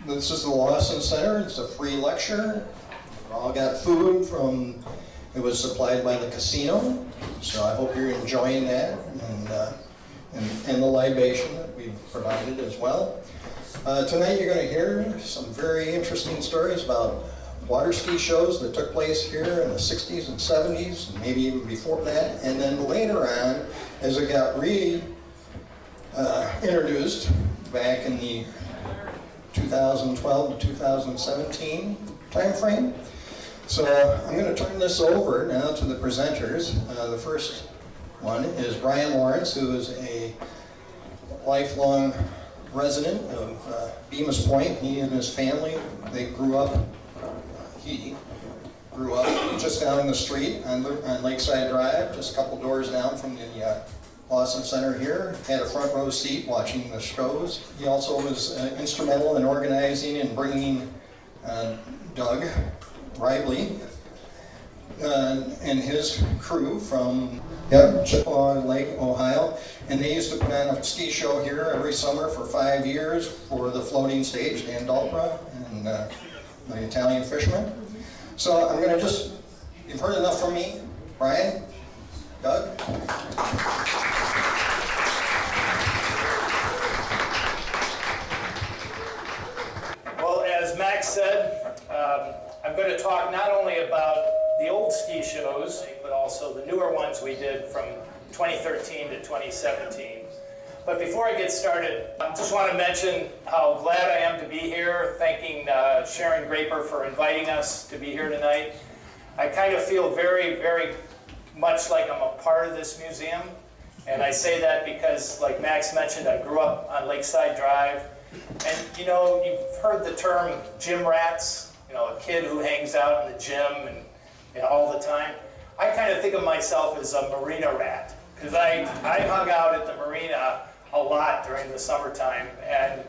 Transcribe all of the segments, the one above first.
This is the Lawson Center. It's a free lecture. We all got food from, it was supplied by the casino. So I hope you're enjoying that and the libation that we've provided as well. Tonight you're going to hear some very interesting stories about water ski shows that took place here in the 60s and 70s, and maybe even before that. And then later on, as it got introduced back in the 2012 to 2017 time frame. So I'm going to turn this over now to the presenters. The first one is Brian Lawrence, who is a lifelong resident of Bemis Point. He and his family, he grew up just down the street on Lakeside Drive, just a couple doors down from the Lawson Center here. Had a front row seat watching the shows. He also was instrumental in organizing and bringing Doug Rively and his crew from Chippewa Lake, Ohio. And they used to put on a ski show here every summer for 5 years for the floating stage, Dan Dalpra and the Italian Fisherman. So I'm going to you've heard enough from me. Brian, Doug. Well, as Max said, I'm going to talk not only about the old ski shows, but also the newer ones we did from 2013 to 2017. But before I get started, I just want to mention how glad I am to be here, thanking Sharon Graper for inviting us to be here tonight. I kind of feel very, very much like I'm a part of this museum. And I say that because, like Max mentioned, I grew up on Lakeside Drive. And you know, you've heard the term gym rats, you know, a kid who hangs out in the gym and all the time. I kind of think of myself as a marina rat, because I hung out at the marina a lot during the summertime. And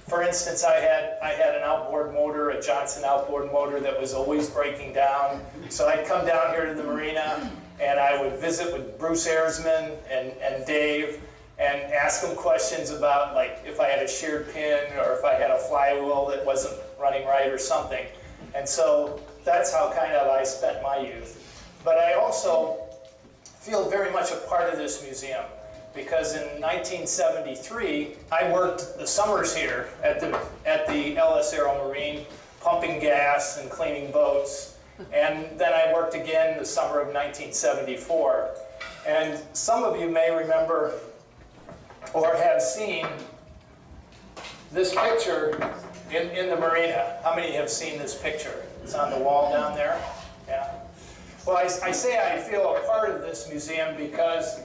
for instance, I had an outboard motor, a Johnson outboard motor that was always breaking down. So I'd come down here to the marina and I would visit with Bruce Ayersman and Dave and ask them questions about, like, if I had a sheared pin or if I had a flywheel that wasn't running right or something. And so that's how kind of I spent my youth. But I also feel very much a part of this museum, because in 1973, I worked the summers here at the Ellis Aero Marine, pumping gas and cleaning boats. And then I worked again the summer of 1974. And some of you may remember or have seen this picture in the marina. How many have seen this picture? It's on the wall down there. Yeah. Well, I say I feel a part of this museum because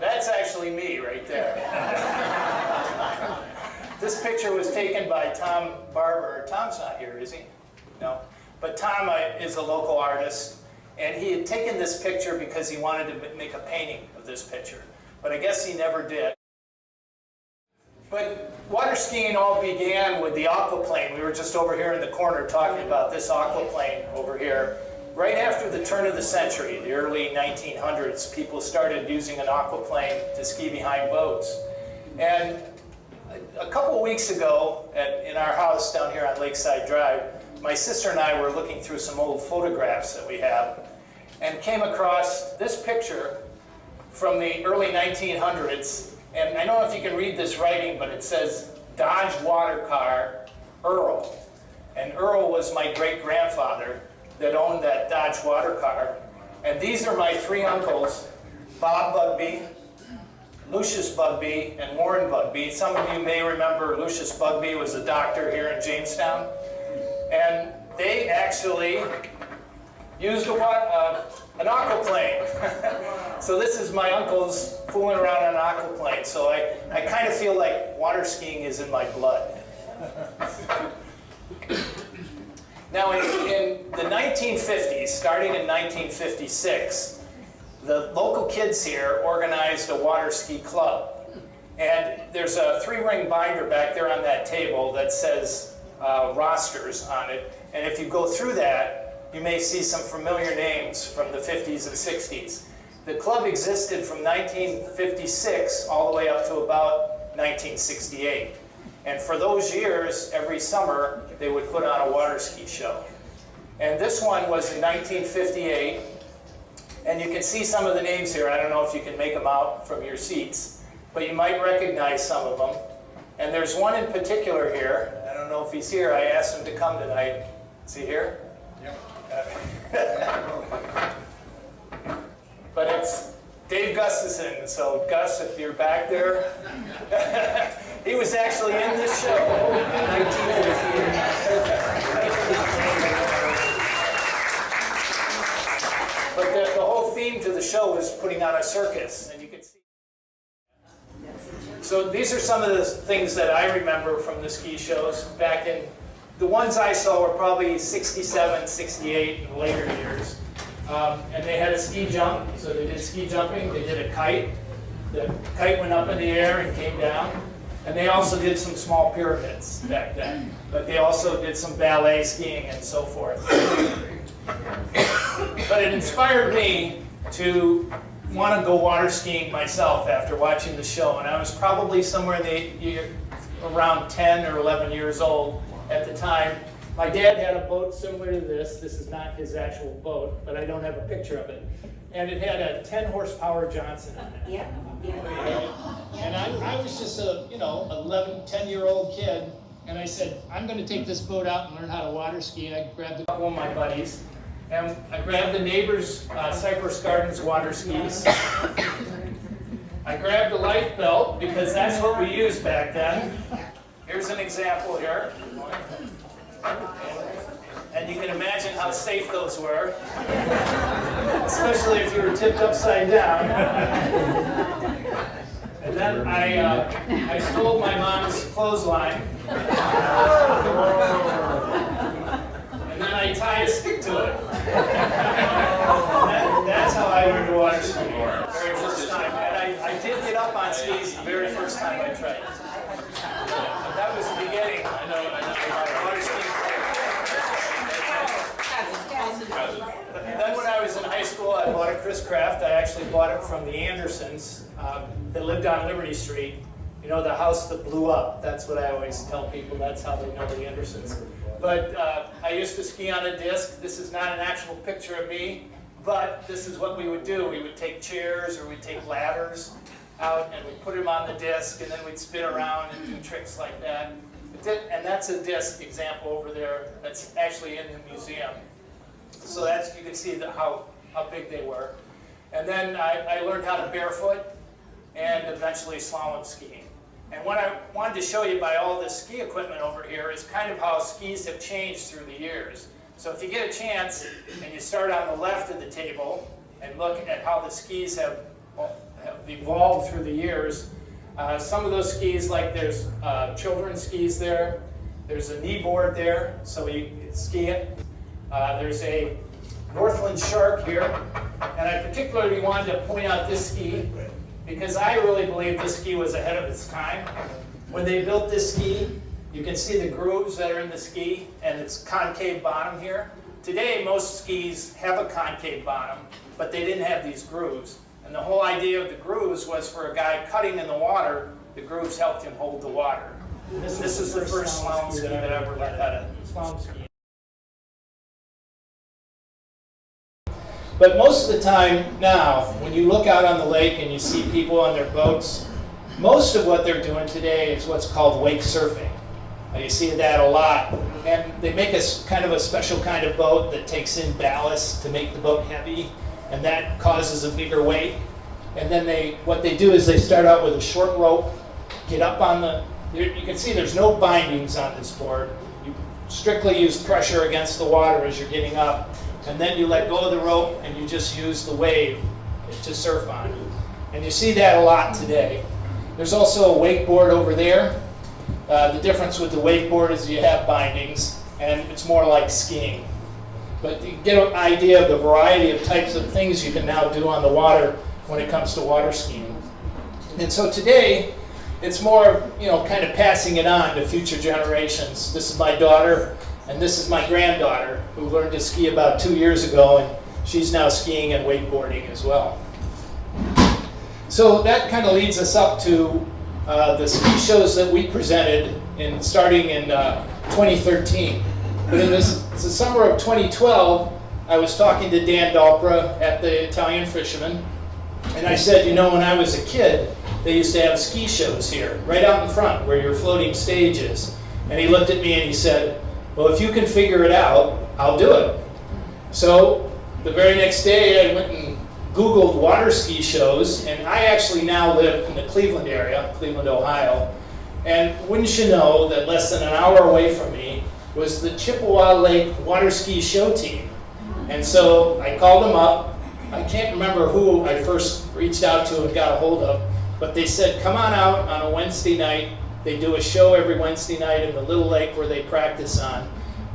that's actually me right there. This picture was taken by Tom Barber. Tom's not here, is he? No. But Tom is a local artist, and he had taken this picture because he wanted to make a painting of this picture. But I guess he never did. But water skiing all began with the aquaplane. We were just over here in the corner talking about this aquaplane over here. Right after the turn of the century, the early 1900s, people started using an aquaplane to ski behind boats. And a couple weeks ago, in our house down here on Lakeside Drive, my sister and I were looking through some old photographs that we have and came across this picture from the early 1900s. And I don't know if you can read this writing, but it says, Dodge Water Car, Earl. And Earl was my great-grandfather that owned that Dodge water car. And these are my three uncles, Bob Bugby, Lucius Bugby, and Warren Bugby. Some of you may remember Lucius Bugby was a doctor here in Jamestown. And they actually used an aquaplane. So this is my uncles fooling around on an aquaplane. So I kind of feel like water skiing is in my blood. Now in the 1950s, starting in 1956, the local kids here organized a water ski club. And there's a 3-ring binder back there on that table that says rosters on it. And if you go through that, you may see some familiar names from the 50s and 60s. The club existed from 1956 all the way up to about 1968. And for those years, every summer, they would put on a water ski show. And this one was in 1958. And you can see some of the names here. I don't know if you can make them out from your seats, but you might recognize some of them. And there's one in particular here. I don't know if he's here. I asked him to come tonight. Is he here? Yep. But it's Dave Gustafson. So Gus, if you're back there, he was actually in this show in 1958. But the whole theme to the show was putting on a circus, and you can see. So these are some of the things that I remember from the ski shows back in. The ones I saw were probably 67, 68, and later years. And they had a ski jump, so they did ski jumping. They did a kite. The kite went up in the air and came down. And they also did some small pyramids back then. But they also did some ballet skiing and so forth. But it inspired me to want to go water skiing myself after watching the show. And I was probably somewhere around 10 or 11 years old at the time. My dad had a boat similar to this. This is not his actual boat, but I don't have a picture of it. And it had a 10 horsepower Johnson on it. Yeah. And I was just a 11, 10-year-old kid, and I said, I'm going to take this boat out and learn how to water ski. And I grabbed a couple of my buddies, and I grabbed the neighbor's Cypress Gardens water skis. I grabbed a life belt because that's what we used back then. Here's an example here. And you can imagine how safe those were, especially if you were tipped upside down. And then I stole my mom's clothesline. And then I tied a stick to it. That's how I learned to water ski. Very first time. And I did get up on skis the very first time I tried. But that was the beginning. I know. Water skiing. And then when I was in high school, I bought a Chris Craft. I actually bought it from the Andersons. They lived on Liberty Street. You know, the house that blew up. That's what I always tell people. That's how they know the Andersons. But I used to ski on a disc. This is not an actual picture of me, but this is what we would do. We would take chairs or we'd take ladders out and we'd put them on the disc, and then we'd spin around and do tricks like that. And that's a disc example over there that's actually in the museum. So that's, you can see how big they were. And then I learned how to barefoot and eventually slalom skiing. And what I wanted to show you by all this ski equipment over here is kind of how skis have changed through the years. So if you get a chance and you start on the left of the table and look at how the skis have evolved through the years, some of those skis, like there's children's skis there, there's a knee board there, so you ski it. There's a Northland Shark here, and I particularly wanted to point out this ski because I really believe this ski was ahead of its time. When they built this ski, you can see the grooves that are in the ski, and it's concave bottom here. Today, most skis have a concave bottom, but they didn't have these grooves. And the whole idea of the grooves was for a guy cutting in the water, the grooves helped him hold the water. This is the first slalom ski that I ever learned how to slalom ski. But most of the time now, when you look out on the lake and you see people on their boats, most of what they're doing today is what's called wake surfing. You see that a lot. And they make a kind of a special kind of boat that takes in ballast to make the boat heavy, and that causes a bigger wake. And then what they do is they start out with a short rope, get up on you can see there's no bindings on this board. You strictly use pressure against the water as you're getting up. And then you let go of the rope and you just use the wave to surf on. And you see that a lot today. There's also a wakeboard over there. The difference with the wakeboard is you have bindings and it's more like skiing. But you get an idea of the variety of types of things you can now do on the water when it comes to water skiing. And so today, it's more, kind of passing it on to future generations. This is my daughter. And this is my granddaughter, who learned to ski about 2 years ago, and she's now skiing and wakeboarding as well. So that kind of leads us up to the ski shows that we presented starting in 2013. But in the summer of 2012, I was talking to Dan Dalpra at the Italian Fisherman, and I said, you know, when I was a kid, they used to have ski shows here, right out in front where your floating stage is. And he looked at me and he said, well, if you can figure it out, I'll do it. So the very next day, I went and Googled water ski shows, and I actually now live in the Cleveland area, Cleveland, Ohio. And wouldn't you know that less than an hour away from me was the Chippewa Lake water ski show team. And so I called them up. I can't remember who I first reached out to and got a hold of, but they said, come on out on a Wednesday night. They do a show every Wednesday night in the little lake where they practice on.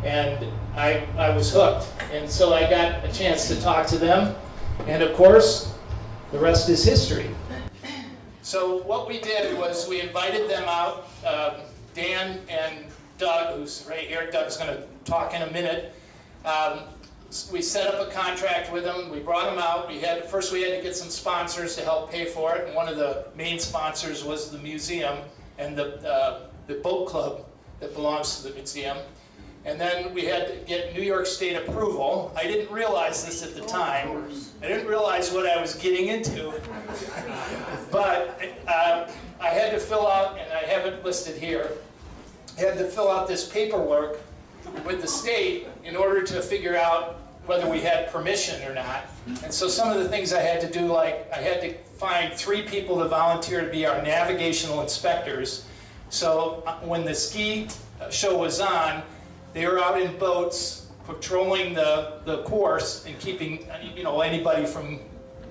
And I was hooked. And so I got a chance to talk to them. And of course, the rest is history. So what we did was we invited them out, Dan and Doug, who's right here. Doug's going to talk in a minute. We set up a contract with them. We brought them out. First we had to get some sponsors to help pay for it. And one of the main sponsors was the museum and the boat club that belongs to the museum. And then we had to get New York State approval. I didn't realize this at the time. I didn't realize what I was getting into. But I had to fill out, and I have it listed here, I had to fill out this paperwork with the state in order to figure out whether we had permission or not. And so some of the things I had to do, like I had to find 3 people to volunteer to be our navigational inspectors. So when the ski show was on, they were out in boats patrolling the course and keeping anybody from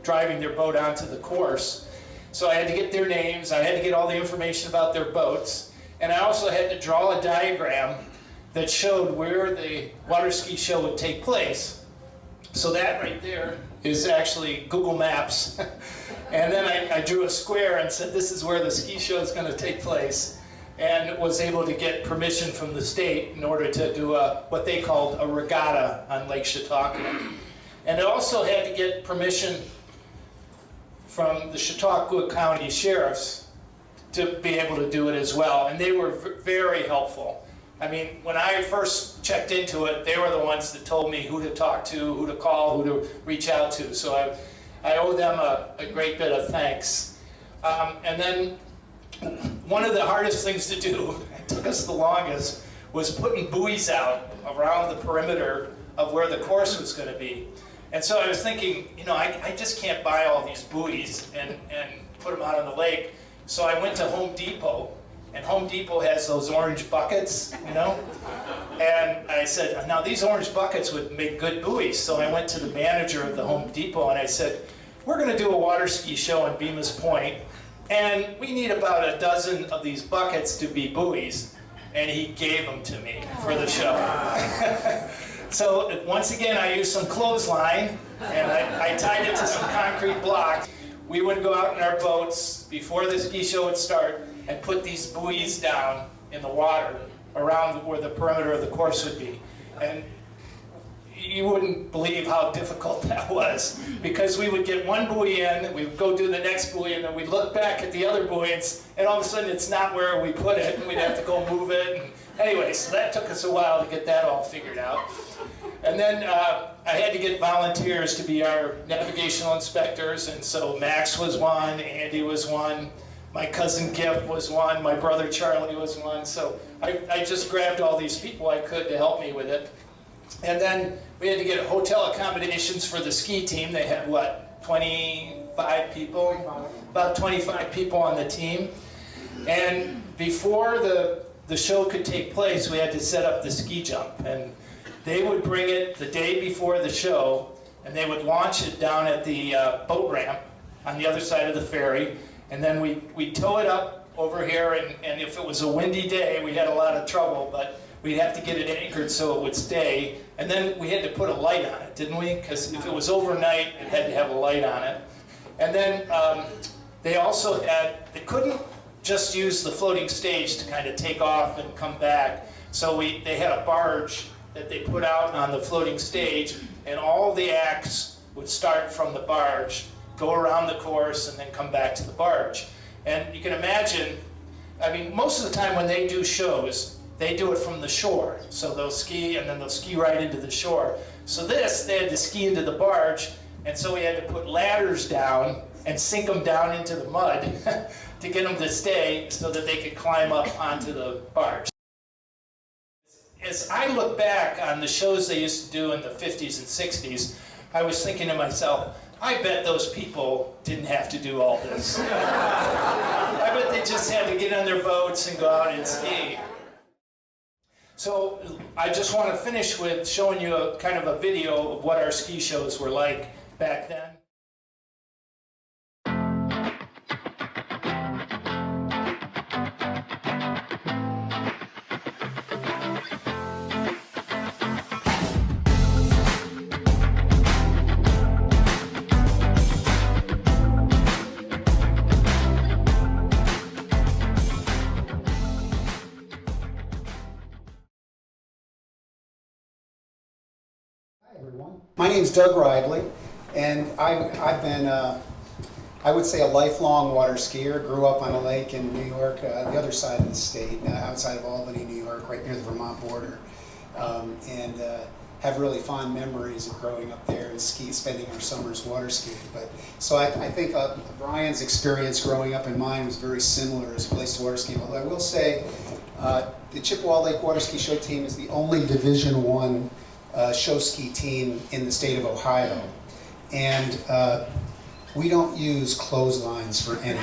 driving their boat onto the course. So I had to get their names, I had to get all the information about their boats, and I also had to draw a diagram that showed where the water ski show would take place. So that right there is actually Google Maps. And then I drew a square and said, this is where the ski show is going to take place. And was able to get permission from the state in order to do what they called a regatta on Lake Chautauqua. And it also had to get permission from the Chautauqua County Sheriffs to be able to do it as well. And they were very helpful. I mean, when I first checked into it, they were the ones that told me who to talk to, who to call, who to reach out to. So I owe them a great bit of thanks. And then one of the hardest things to do, it took us the longest, was putting buoys out around the perimeter of where the course was going to be. And so I was thinking, I just can't buy all these buoys and put them out on the lake. So I went to Home Depot, and Home Depot has those orange buckets, And I said, now these orange buckets would make good buoys. So I went to the manager of the Home Depot and I said, we're going to do a water ski show in Bemis Point, and we need about a dozen of these buckets to be buoys. And he gave them to me for the show. So once again, I used some clothesline, and I tied it to some concrete blocks. We would go out in our boats before the ski show would start and put these buoys down in the water around where the perimeter of the course would be. And you wouldn't believe how difficult that was, because we would get one buoy in, we would go do the next buoy, and then we'd look back at the other buoys, and all of a sudden it's not where we put it, and we'd have to go move it. And anyway, so that took us a while to get that all figured out. And then I had to get volunteers to be our navigational inspectors, and so Max was one, Andy was one, my cousin Giff was one, my brother Charlie was one. So I just grabbed all these people I could to help me with it. And then we had to get hotel accommodations for the ski team. They had, 25 people? About 25 people on the team. And before the show could take place, we had to set up the ski jump. And they would bring it the day before the show, and they would launch it down at the boat ramp on the other side of the ferry. And then we'd tow it up over here, and if it was a windy day, we had a lot of trouble, but we'd have to get it anchored so it would stay. And then we had to put a light on it, didn't we? Because if it was overnight, it had to have a light on it. And then they also they couldn't just use the floating stage to kind of take off and come back. So they had a barge that they put out on the floating stage, and all the acts would start from the barge, go around the course, and then come back to the barge. And you can imagine, I mean, most of the time when they do shows, they do it from the shore. So they'll ski and then they'll ski right into the shore. So this, they had to ski into the barge, and so we had to put ladders down and sink them down into the mud to get them to stay so that they could climb up onto the barge. As I look back on the shows they used to do in the 50s and 60s, I was thinking to myself, I bet those people didn't have to do all this. I bet they just had to get on their boats and go out and ski. So I just want to finish with showing you a kind of a video of what our ski shows were like back then. My name's Doug Ridley, and I've been, I would say, a lifelong water skier. Grew up on a lake in New York, the other side of the state, outside of Albany, New York, right near the Vermont border, and have really fond memories of growing up there and spending our summers water skiing. But so I think Brian's experience growing up and mine was very similar as a place to water ski. Although I will say, the Chippewa Lake Water Ski Show team is the only Division I show ski team in the state of Ohio, and we don't use clotheslines for anything.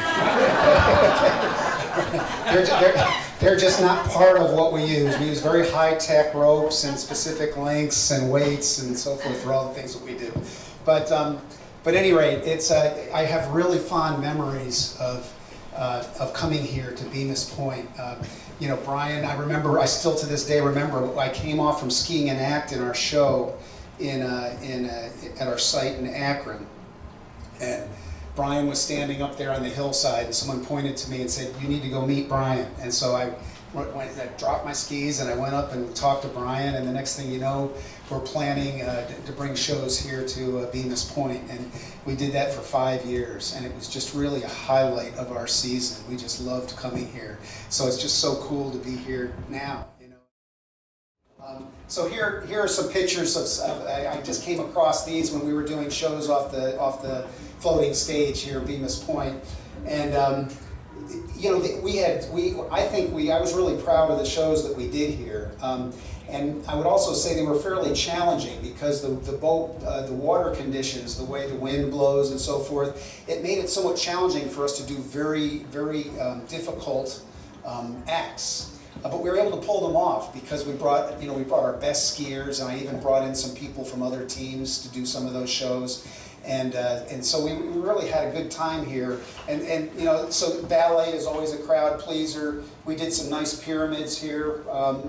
they're just not part of what we use. We use very high-tech ropes and specific lengths and weights and so forth for all the things that we do. But at any rate, it's I have really fond memories of coming here to Bemis Point. You know, Brian, I still to this day remember, I came off from skiing an act in our show at our site in Akron. And Brian was standing up there on the hillside, and someone pointed to me and said, "You need to go meet Brian." And so I dropped my skis and I went up and talked to Brian, and the next thing you know, we're planning to bring shows here to Bemis Point, and we did that for 5 years, and it was just really a highlight of our season. We just loved coming here, so it's just so cool to be here now. You know. So here are some pictures of I just came across these when we were doing shows off the floating stage here at Bemis Point, and. You know, I was really proud of the shows that we did here, and I would also say they were fairly challenging because the water conditions, the way the wind blows and so forth, it made it somewhat challenging for us to do very difficult acts. But we were able to pull them off because we brought our best skiers, and I even brought in some people from other teams to do some of those shows. And so we really had a good time here, and you know, so ballet is always a crowd pleaser. We did some nice pyramids here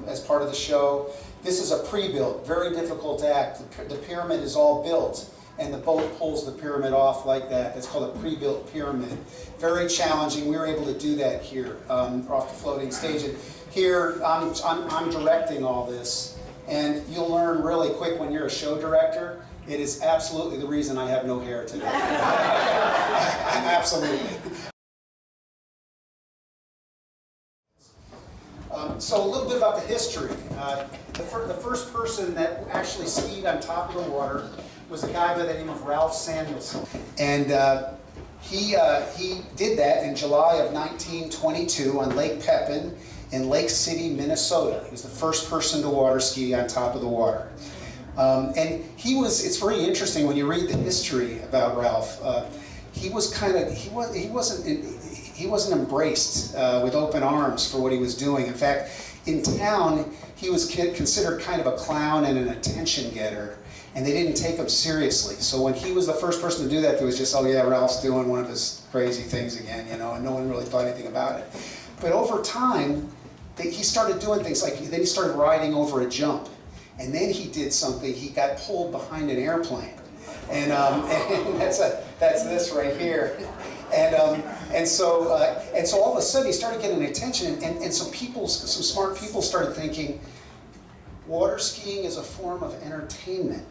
as part of the show. This is a pre-built, very difficult act. The pyramid is all built, and the boat pulls the pyramid off like that. That's called a pre-built pyramid. Very challenging. We were able to do that here off the floating stage. And here I'm directing all this, and you'll learn really quick when you're a show director. It is absolutely the reason I have no hair today. Absolutely. So a little bit about the history. The first person that actually skied on top of the water was a guy by the name of Ralph Samuelson. And he did that in July of 1922 on Lake Pepin in Lake City, Minnesota. He was the first person to water ski on top of the water. And it's very interesting when you read the history about Ralph. He wasn't embraced with open arms for what he was doing. In fact, in town, he was considered kind of a clown and an attention getter, and they didn't take him seriously. So when he was the first person to do that, there was just, oh yeah, Ralph's doing one of his crazy things again, you know, and no one really thought anything about it. But over time, he started doing things like, then he started riding over a jump. And then he did something. He got pulled behind an airplane, and that's this right here. And so all of a sudden he started getting attention, and some smart people started thinking, water skiing is a form of entertainment.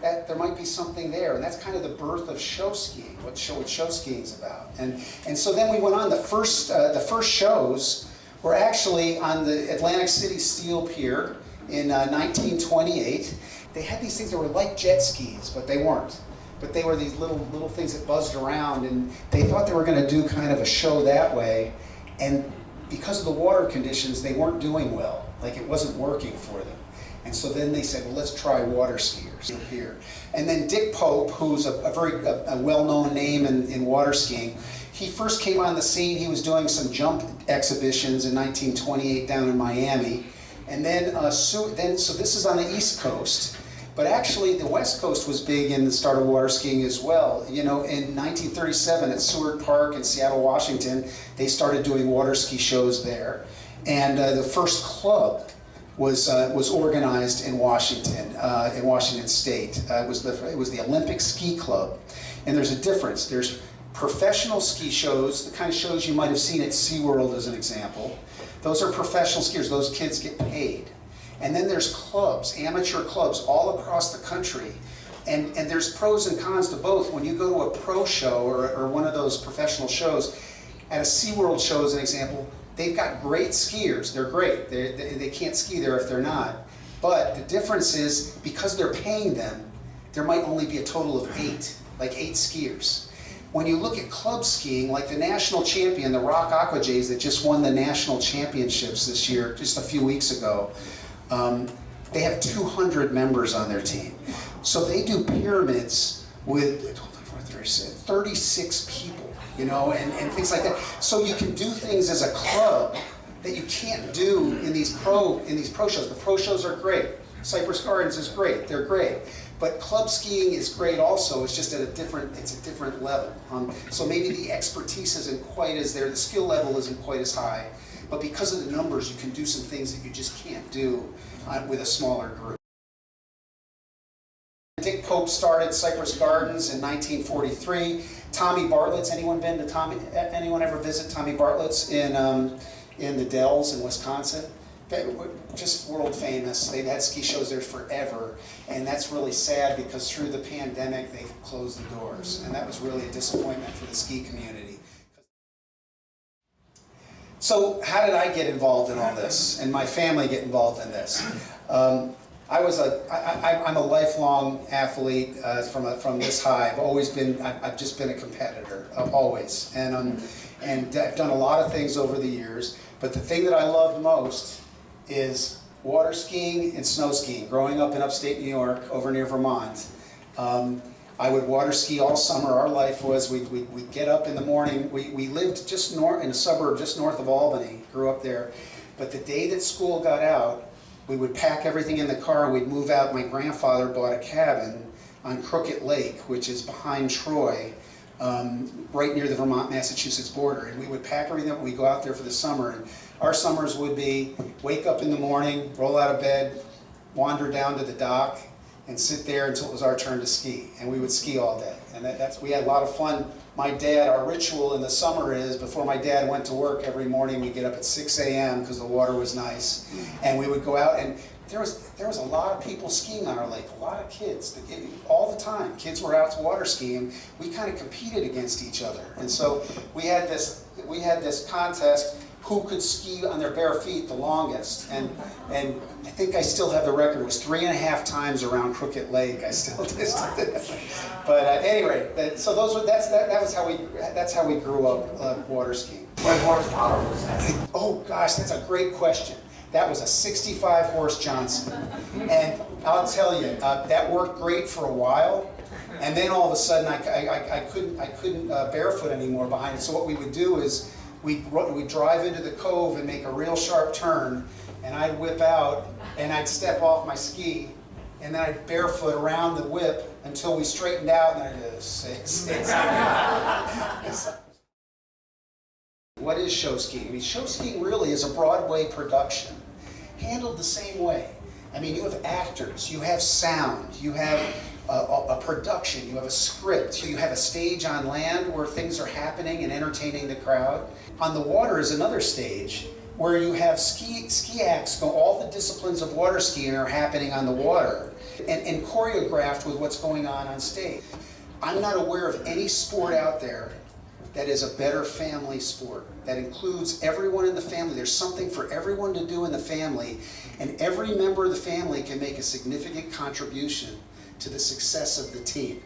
that there might be something there. And that's kind of the birth of show skiing, what show skiing is about. And so then we went on, the first shows were actually on the Atlantic City Steel Pier in 1928. They had these things that were like jet skis, but they weren't. But they were these little things that buzzed around, and they thought they were going to do kind of a show that way. And because of the water conditions, they weren't doing well. Like, it wasn't working for them. And so then they said, well, let's try water skiers here. And then Dick Pope, who's a very well-known name in water skiing, he first came on the scene. He was doing some jump exhibitions in 1928 down in Miami. And then, so this is on the East Coast. But actually, the West Coast was big in the start of water skiing as well. You know, in 1937 at Seward Park in Seattle, Washington, they started doing water ski shows there. And the first club was organized in Washington State. It was the Olympic Ski Club. And there's a difference. There's professional ski shows, the kind of shows you might have seen at SeaWorld as an example. Those are professional skiers. Those kids get paid. And then there's clubs, amateur clubs all across the country. And there's pros and cons to both. When you go to a pro show or one of those professional shows, at a SeaWorld show as an example, they've got great skiers. They're great. They can't ski there if they're not. But the difference is, because they're paying them, there might only be a total of 8 skiers. When you look at club skiing, like the national champion, the Rock Aqua Jays that just won the national championships this year, just a few weeks ago, they have 200 members on their team. So they do pyramids with 36 people, you know, and things like that. So you can do things as a club that you can't do in these pro shows. The pro shows are great. Cypress Gardens is great. They're great. But club skiing is great also. It's just at a different level. So maybe the expertise isn't quite as there. The skill level isn't quite as high. But because of the numbers, you can do some things that you just can't do with a smaller group. Dick Pope started Cypress Gardens in 1943. Tommy Bartlett's, anyone ever visit Tommy Bartlett's in the Dells in Wisconsin? Just world famous. They've had ski shows there forever, and that's really sad because through the pandemic they've closed the doors, and that was really a disappointment for the ski community. So how did I get involved in all this, and my family get involved in this? I'm a lifelong athlete from this high. I've just been a competitor, always, and I've done a lot of things over the years. But the thing that I loved most is water skiing and snow skiing. Growing up in upstate New York, over near Vermont, I would water ski all summer. Our life was we'd get up in the morning. We lived just in a suburb just north of Albany. Grew up there, but the day that school got out, we would pack everything in the car and we'd move out. My grandfather bought a cabin on Crooked Lake, which is behind Troy, right near the Vermont-Massachusetts border. And we would pack everything up. We'd go out there for the summer. And our summers would be wake up in the morning, roll out of bed, wander down to the dock, and sit there until it was our turn to ski. And we would ski all day. And we had a lot of fun. My dad, our ritual in the summer is, before my dad went to work every morning, we'd get up at 6 a.m. because the water was nice. And we would go out, and there was a lot of people skiing on our lake, a lot of kids, all the time. Kids were out to water skiing. We kind of competed against each other. And so we had this contest, who could ski on their bare feet the longest. And I think I still have the record. It was 3.5 times around Crooked Lake. I still did it. But at any rate, so that's how we grew up water skiing. What horsepower was that? Oh gosh, that's a great question. That was a 65 horse Johnson. And I'll tell you, that worked great for a while. And then all of a sudden I couldn't barefoot anymore behind it. So what we would do is we'd drive into the cove and make a real sharp turn, and I'd whip out and I'd step off my ski, and then I'd barefoot around the whip until we straightened out, and I'd go 6. What is show skiing? I mean, show skiing really is a Broadway production, handled the same way. I mean, you have actors, you have sound, you have a production, you have a script, you have a stage on land where things are happening and entertaining the crowd. On the water is another stage, where you have ski acts, all the disciplines of water skiing are happening on the water and choreographed with what's going on stage. I'm not aware of any sport out there that is a better family sport, that includes everyone in the family. There's something for everyone to do in the family, and every member of the family can make a significant contribution to the success of the team.